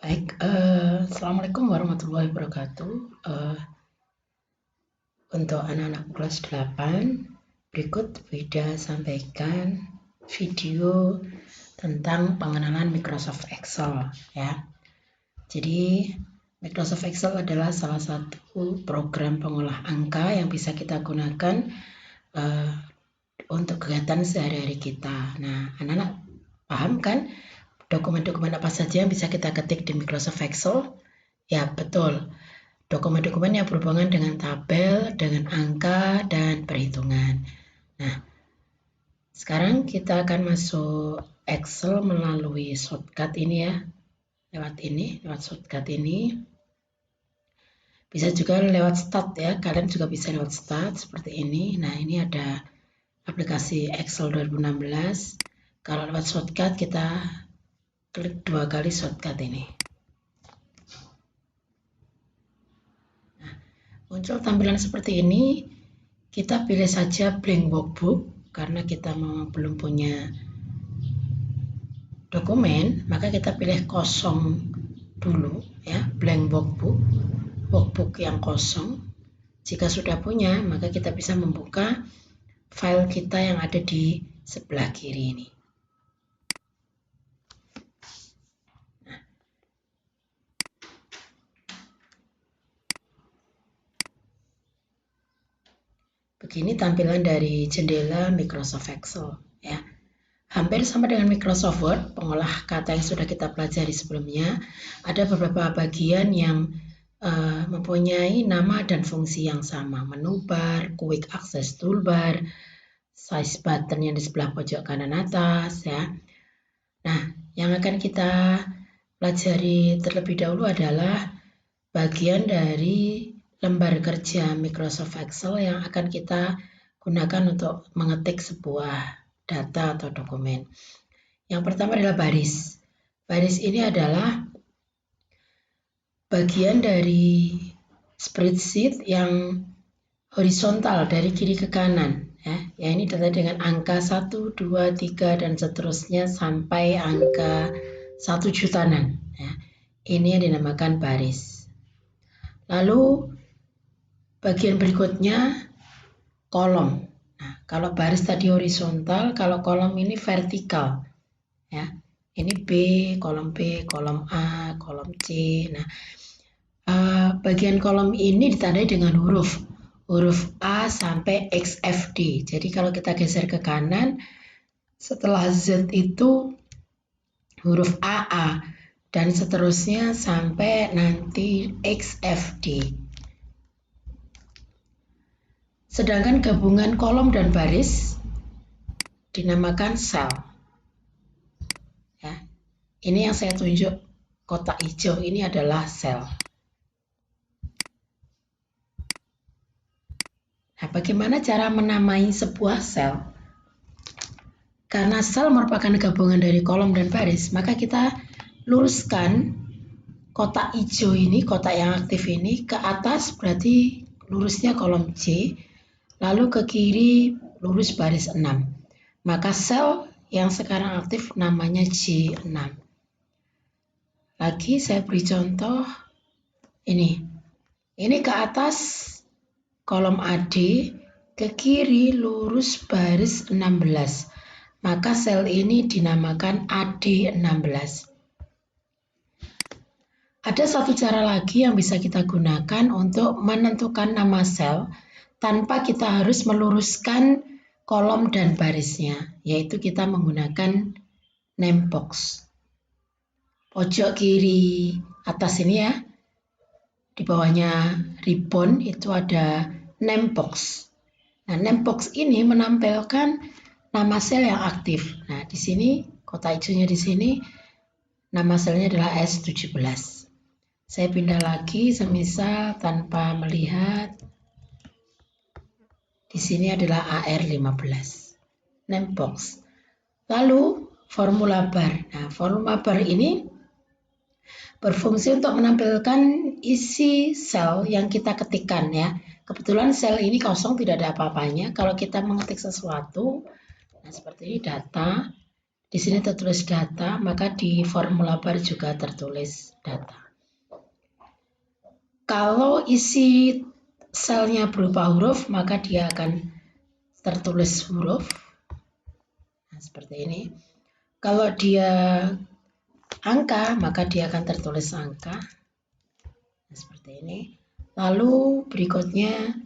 Baik, Assalamualaikum warahmatullahi wabarakatuh. Untuk anak-anak kelas 8, berikut Wida sampaikan video tentang pengenalan Microsoft Excel ya. Jadi Microsoft Excel adalah salah satu program pengolah angka yang bisa kita gunakan untuk kegiatan sehari-hari kita. Nah, anak-anak paham kan dokumen-dokumen apa saja yang bisa kita ketik di Microsoft Excel? Ya, betul. Dokumen-dokumen yang berhubungan dengan tabel, dengan angka, dan perhitungan. Nah, sekarang kita akan masuk Excel melalui shortcut ini ya. Lewat shortcut ini. Bisa juga lewat start ya, kalian juga bisa lewat start seperti ini. Nah, ini ada aplikasi Excel 2016. Kalau lewat shortcut kita klik 2 kali shortcut ini. Muncul tampilan seperti ini, kita pilih saja blank workbook karena kita belum punya dokumen, maka kita pilih kosong dulu ya, blank workbook yang kosong. Jika sudah punya, maka kita bisa membuka file kita yang ada di sebelah kiri ini. Begini tampilan dari jendela Microsoft Excel ya. Hampir sama dengan Microsoft Word, pengolah kata yang sudah kita pelajari sebelumnya. Ada beberapa bagian yang mempunyai nama dan fungsi yang sama. Menu bar, quick access toolbar, size button yang di sebelah pojok kanan atas ya. Nah, yang akan kita pelajari terlebih dahulu adalah bagian dari lembar kerja Microsoft Excel yang akan kita gunakan untuk mengetik sebuah data atau dokumen. Yang pertama adalah baris. Baris ini adalah bagian dari spreadsheet yang horizontal dari kiri ke kanan. Ya, ini data dengan angka 1, 2, 3, dan seterusnya sampai angka 1 jutaan. Ya. Ini yang dinamakan baris. Lalu bagian berikutnya kolom. Nah, kalau baris tadi horizontal, kalau kolom ini vertikal. Ya, ini B, kolom A, kolom C. Nah, bagian kolom ini ditandai dengan huruf A sampai XFD. Jadi kalau kita geser ke kanan, setelah Z itu huruf AA dan seterusnya sampai nanti XFD. Sedangkan gabungan kolom dan baris dinamakan sel. Ya. Ini yang saya tunjuk kotak hijau, ini adalah sel. Nah, bagaimana cara menamai sebuah sel? Karena sel merupakan gabungan dari kolom dan baris, maka kita luruskan kotak hijau ini, kotak yang aktif ini ke atas berarti lurusnya kolom C, lalu ke kiri lurus baris 6. Maka sel yang sekarang aktif namanya J6. Lagi saya beri contoh ini. Ini ke atas kolom AD, ke kiri lurus baris 16. Maka sel ini dinamakan AD16. Ada satu cara lagi yang bisa kita gunakan untuk menentukan nama sel tanpa kita harus meluruskan kolom dan barisnya, yaitu kita menggunakan name box. Pojok kiri atas ini ya, di bawahnya ribbon itu ada name box. Nah, name box ini menampilkan nama sel yang aktif. Nah, di sini kotak hijaunya di sini nama selnya adalah S17. Saya pindah lagi semisal tanpa melihat. Di sini adalah AR15. Name box. Lalu formula bar. Nah, formula bar ini berfungsi untuk menampilkan isi sel yang kita ketikkan ya. Kebetulan sel ini kosong, tidak ada apa-apanya. Kalau kita mengetik sesuatu, nah seperti ini data, Di sini tertulis data, maka di formula bar juga tertulis data. Kalau isi selnya berupa huruf, maka dia akan tertulis huruf. Nah, seperti ini. Kalau dia angka, maka dia akan tertulis angka. Nah, seperti ini. Lalu berikutnya,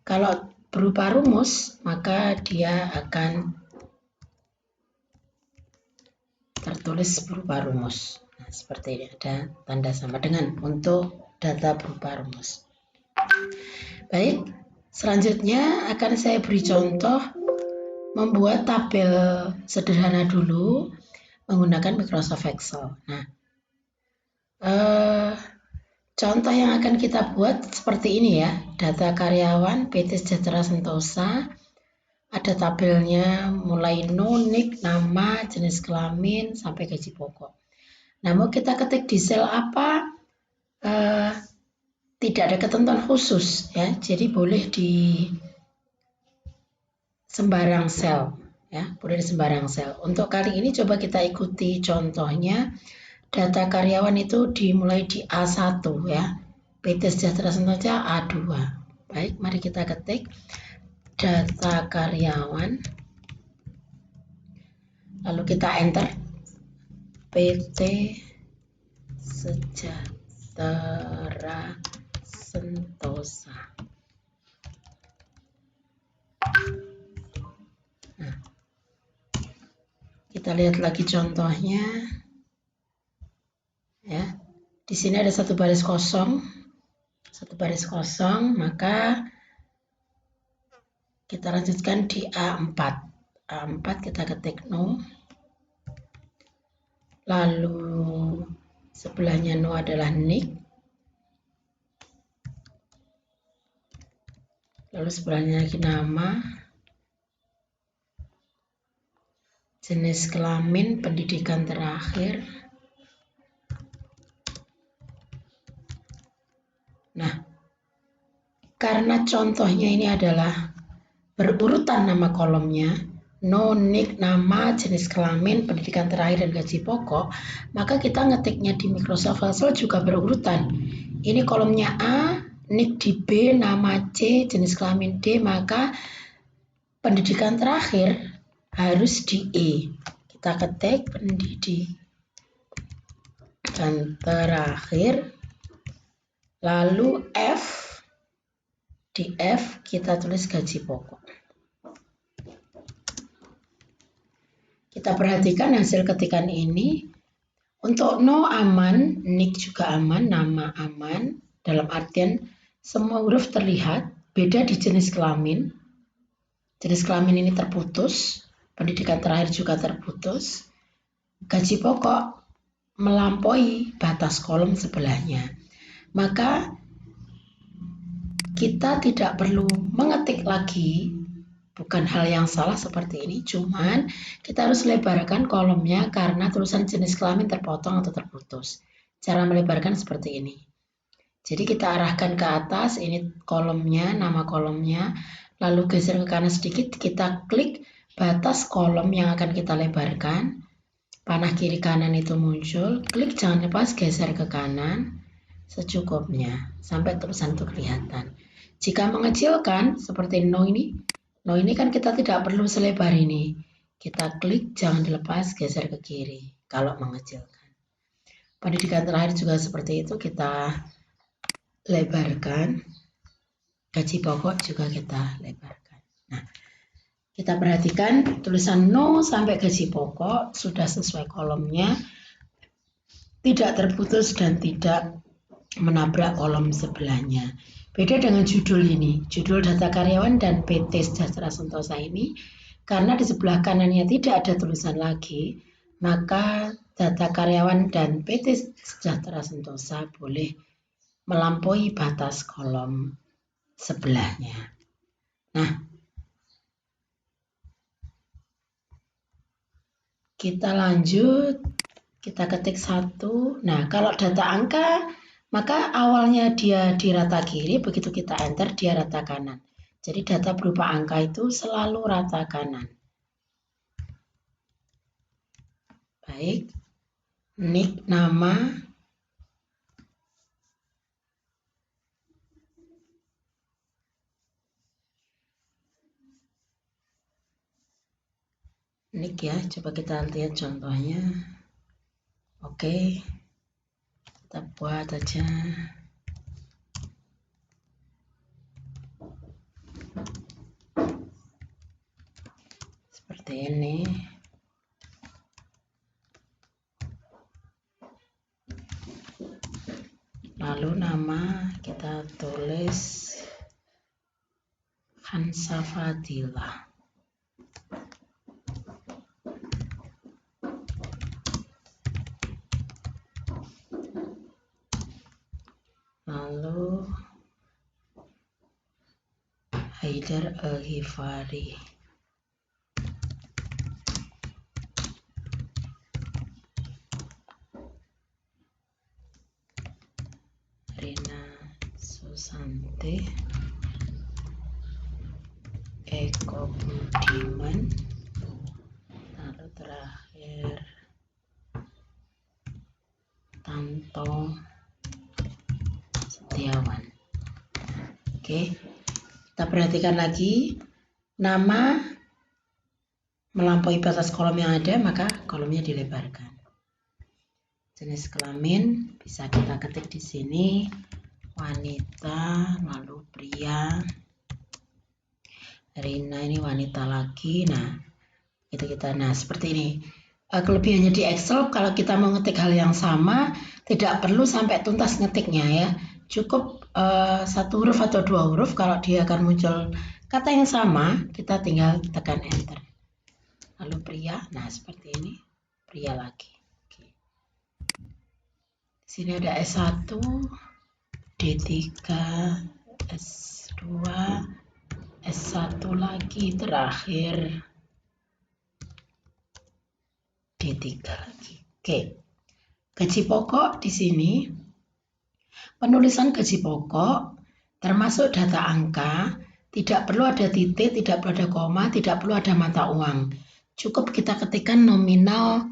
kalau berupa rumus, maka dia akan tertulis berupa rumus. Nah, seperti ini, ada tanda sama dengan untuk data berupa rumus. Baik, selanjutnya akan saya beri contoh membuat tabel sederhana dulu menggunakan Microsoft Excel. Nah, contoh yang akan kita buat seperti ini ya, data karyawan PT Sejahtera Sentosa, ada tabelnya mulai NIK, nama, jenis kelamin, sampai gaji pokok. Nah, mau kita ketik di sel apa, tidak ada ketentuan khusus ya, jadi boleh di sembarang sel ya, boleh di sembarang sel. Untuk kali ini coba kita ikuti contohnya. Data karyawan itu dimulai di A1 ya, PT Sejahtera Sentosa A2. Baik, mari kita ketik data karyawan, lalu kita enter PT Sejahtera Sentosa. Nah, kita lihat lagi contohnya ya. Di sini ada satu baris kosong, maka kita lanjutkan di A4. A4 kita ketik no. Lalu sebelahnya no adalah NIK. Lalu sebelahnya lagi nama. Jenis kelamin, pendidikan terakhir. Nah, karena contohnya ini adalah berurutan nama kolomnya, no, NIK, nama, jenis kelamin, pendidikan terakhir, dan gaji pokok, maka kita ngetiknya di Microsoft Excel juga berurutan. Ini kolomnya A, NIK di B, nama C, jenis kelamin D, maka pendidikan terakhir harus di E. Kita ketik pendidikan terakhir, lalu F. Di F kita tulis gaji pokok. Kita perhatikan hasil ketikan ini. Untuk no aman, NIK juga aman, nama aman. Dalam artian semua huruf terlihat, beda di jenis kelamin. Jenis kelamin ini terputus, pendidikan terakhir juga terputus. Gaji pokok melampaui batas kolom sebelahnya. Maka kita tidak perlu mengetik lagi, bukan hal yang salah seperti ini, cuman kita harus lebarkan kolomnya karena tulisan jenis kelamin terpotong atau terputus. Cara melebarkan seperti ini. Jadi kita arahkan ke atas, ini kolomnya, nama kolomnya, lalu geser ke kanan sedikit, kita klik batas kolom yang akan kita lebarkan. Panah kiri kanan itu muncul, klik jangan lepas, geser ke kanan secukupnya sampai tulisan itu kelihatan. Jika mengecilkan seperti no ini kan kita tidak perlu selebar ini. Kita klik jangan dilepas, geser ke kiri kalau mengecilkan. Pendidikan terakhir juga seperti itu, kita lebarkan. Gaji pokok juga kita lebarkan. Nah, kita perhatikan tulisan no sampai gaji pokok sudah sesuai kolomnya, tidak terputus dan tidak menabrak kolom sebelahnya. Beda dengan judul ini, judul data karyawan dan PT Sejahtera Sentosa ini, karena di sebelah kanannya tidak ada tulisan lagi, maka data karyawan dan PT Sejahtera Sentosa boleh melampaui batas kolom sebelahnya. Nah, kita lanjut, kita ketik 1. Nah, kalau data angka, maka awalnya dia di rata kiri, begitu kita enter dia rata kanan. Jadi data berupa angka itu selalu rata kanan. Baik, nick nama, nick ya, coba kita lihat contohnya. Oke, kita buat aja. Seperti ini. Lalu nama kita tulis Hansa Fadila. Lalu Haidar Al-Ghifari. Rina Susanti. Eko Budiman. Lalu terakhir Tanto Setiawan. Oke, kita perhatikan lagi, nama melampaui batas kolom yang ada, maka kolomnya dilebarkan. Jenis kelamin bisa kita ketik di sini, wanita, lalu pria. Rina ini wanita lagi. Nah, itu kita. Nah, seperti ini. Kelebihannya di Excel, kalau kita mau ngetik hal yang sama, tidak perlu sampai tuntas ngetiknya ya. Cukup satu huruf atau dua huruf, kalau dia akan muncul kata yang sama, kita tinggal tekan enter. Lalu pria, nah seperti ini, pria lagi. Oke. Di sini ada S1, D3, S2, S1 lagi, terakhir D3 lagi. Oke. Gaji pokok di sini, penulisan gaji pokok termasuk data angka, tidak perlu ada titik, tidak perlu ada koma, tidak perlu ada mata uang. Cukup kita ketikkan nominal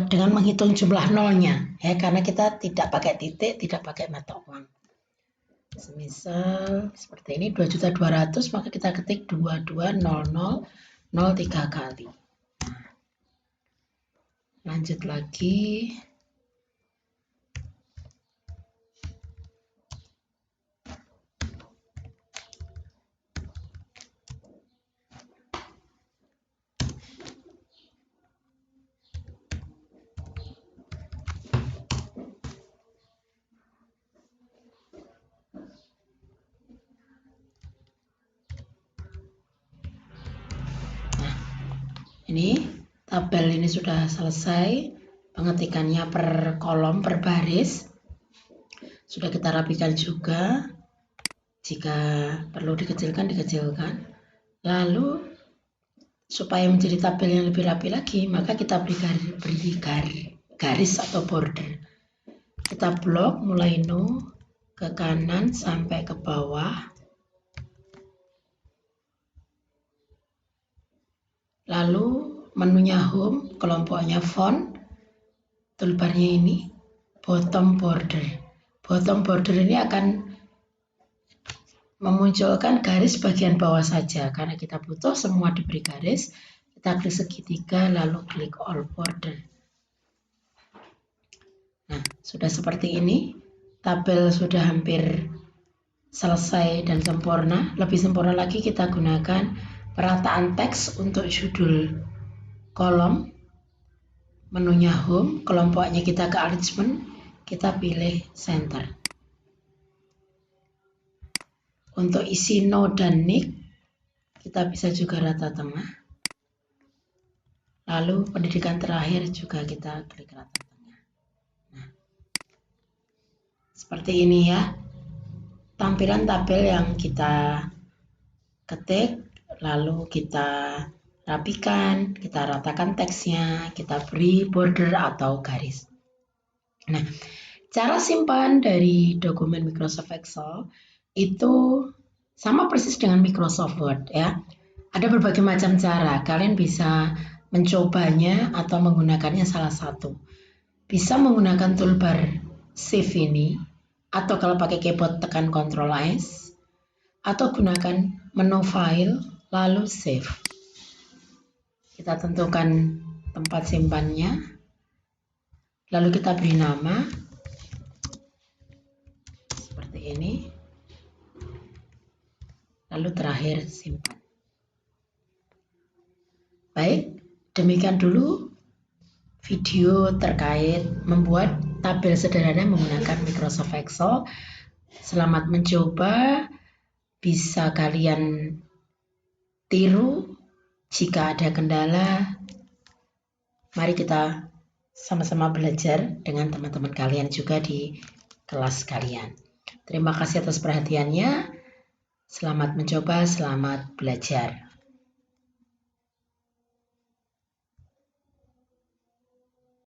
dengan menghitung jumlah nolnya, ya, karena kita tidak pakai titik, tidak pakai mata uang. Semisal seperti ini 2.200.000, maka kita ketik 220003 kali. Lanjut lagi. Nah, ini tabel ini sudah selesai. Pengetikannya per kolom, per baris. Sudah kita rapikan juga. Jika perlu dikecilkan, dikecilkan. Lalu, supaya menjadi tabel yang lebih rapi lagi, maka kita beri garis atau border. Kita blok mulai no ke kanan sampai ke bawah. Lalu menunya home, kelompoknya font, toolbarnya ini, bottom border. Bottom border ini akan memunculkan garis bagian bawah saja, karena kita butuh semua diberi garis. Kita klik segitiga, lalu klik all border. Nah, sudah seperti ini. Tabel sudah hampir selesai dan sempurna. Lebih sempurna lagi kita gunakan perataan teks untuk judul kolom. Menunya home, kelompoknya kita ke arrangement, kita pilih center. Untuk isi no dan nick, kita bisa juga rata tengah. Lalu pendidikan terakhir juga kita klik rata tengah. Nah, seperti ini ya, tampilan tabel yang kita ketik, lalu kita rapikan, kita ratakan teksnya, kita beri border atau garis. Nah, cara simpan dari dokumen Microsoft Excel itu sama persis dengan Microsoft Word ya. Ada berbagai macam cara. Kalian bisa mencobanya atau menggunakannya salah satu. Bisa menggunakan toolbar save ini, atau kalau pakai keyboard tekan Ctrl S, atau gunakan menu file lalu save. Kita tentukan tempat simpannya, lalu kita beri nama seperti ini, lalu terakhir simpan. Baik, demikian dulu video terkait membuat tabel sederhana menggunakan Microsoft Excel. Selamat mencoba, bisa kalian tiru. Jika ada kendala, mari kita sama-sama belajar dengan teman-teman kalian juga di kelas kalian. Terima kasih atas perhatiannya. Selamat mencoba, selamat belajar.